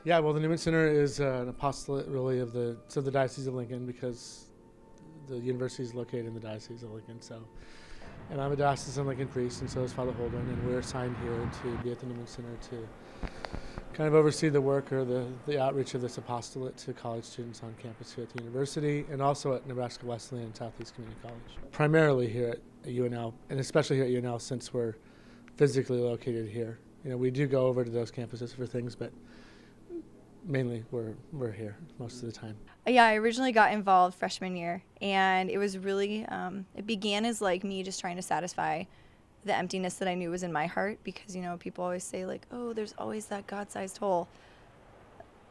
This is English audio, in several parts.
Yeah, well, the Newman Center is an apostolate, really, of the Diocese of Lincoln, because the university is located in the Diocese of Lincoln. And I'm a diocesan Lincoln priest, and so is Father Holden, and we're assigned here to be at the Newman Center to kind of oversee the work or the outreach of this apostolate to college students on campus here at the university, and also at Nebraska Wesleyan and Southeast Community College. Primarily here at UNL, and especially here at UNL since we're physically located here. We do go over to those campuses for things, but mainly we're here most of the time. Yeah, I originally got involved freshman year, and it was really, it began as like me just trying to satisfy the emptiness that I knew was in my heart, because, people always say like, oh, there's always that God-sized hole.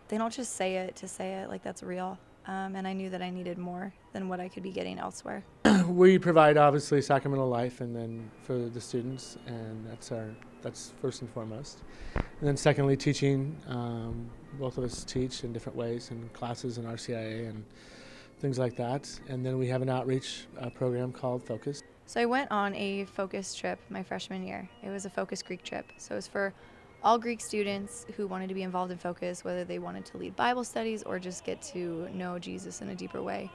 They don't just say it to say it, like that's real. And I knew that I needed more than what I could be getting elsewhere. We provide obviously sacramental life, and then for the students, and that's first and foremost. And then secondly, teaching. Both of us teach in different ways in classes in RCIA and things like that. And then we have an outreach program called Focus. So I went on a Focus trip my freshman year. It was a Focus Greek trip. So it was for all Greek students who wanted to be involved in Focus, whether they wanted to lead Bible studies or just get to know Jesus in a deeper way.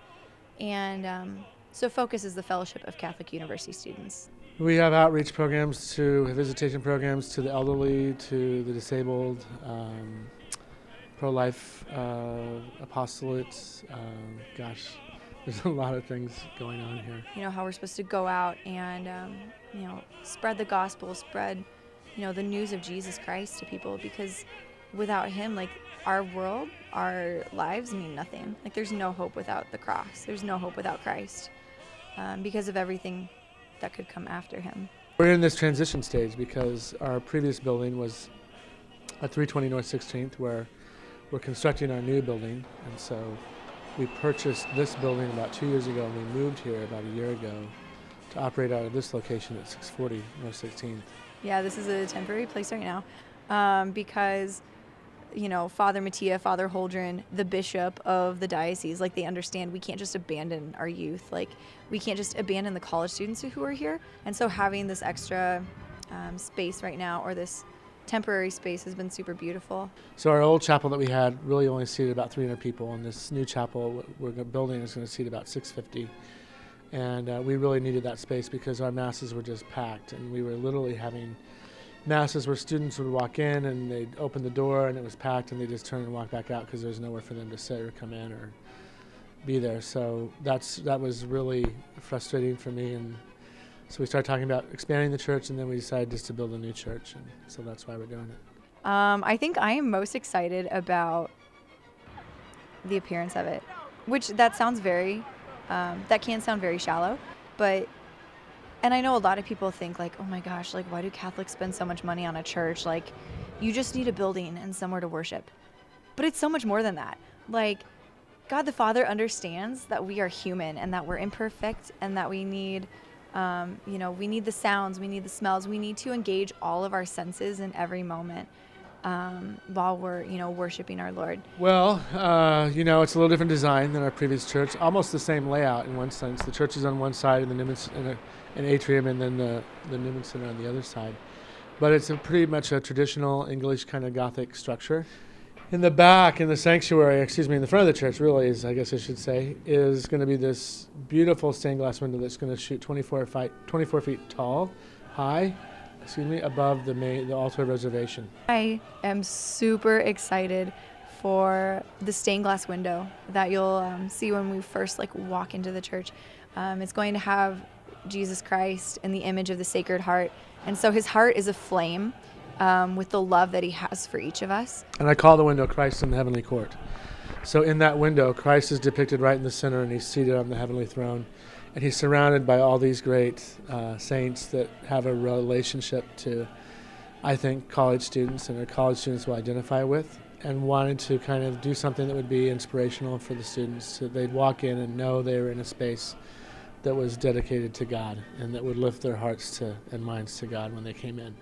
And so Focus is the Fellowship of Catholic University Students. We have outreach programs, visitation programs to the elderly, to the disabled, pro-life apostolates. There's a lot of things going on here. How we're supposed to go out and, spread the gospel, spread, the news of Jesus Christ to people, because without him, our world, our lives mean nothing. There's no hope without the cross. There's no hope without Christ, because of everything that could come after him. We're in this transition stage because our previous building was at 320 North 16th, where we're constructing our new building, and so we purchased this building about 2 years ago, and we moved here about a year ago to operate out of this location at 640 North 16th. Yeah, this is a temporary place right now because, Father Mattia, Father Holdren, the bishop of the diocese, they understand we can't just abandon our youth. We can't just abandon the college students who are here. And so having this extra space right now, or this temporary space, has been super beautiful. So our old chapel that we had really only seated about 300 people, and this new chapel we're building is going to seat about 650. And we really needed that space because our masses were just packed, and we were literally having masses where students would walk in and they'd open the door and it was packed, and they just turn and walk back out because there's nowhere for them to sit or come in or be there. So that was really frustrating for me, and so we started talking about expanding the church, and then we decided just to build a new church, and so that's why we're doing it. I think I am most excited about the appearance of it, which that sounds that can sound very shallow, and I know a lot of people think oh my gosh, why do Catholics spend so much money on a church? You just need a building and somewhere to worship. But it's so much more than that. God the Father understands that we are human and that we're imperfect, and that we need we need the sounds, we need the smells, we need to engage all of our senses in every moment while we're, worshiping our Lord. Well, it's a little different design than our previous church, almost the same layout in one sense. The church is on one side, and the Newman an atrium, and then the Newman Center on the other side. But it's pretty much a traditional English kind of Gothic structure. In the back, in the sanctuary, in the front of the church, really, I guess I should say, is going to be this beautiful stained glass window that's going to shoot 24 feet high, above the altar reservation. I am super excited for the stained glass window that you'll see when we first walk into the church. It's going to have Jesus Christ in the image of the Sacred Heart, and so his heart is aflame with the love that he has for each of us. And I call the window Christ in the Heavenly Court. So in that window, Christ is depicted right in the center, and he's seated on the heavenly throne. And he's surrounded by all these great saints that have a relationship to, I think, college students, and our college students will identify with, and wanted to kind of do something that would be inspirational for the students, so they'd walk in and know they were in a space that was dedicated to God and that would lift their hearts and minds to God when they came in.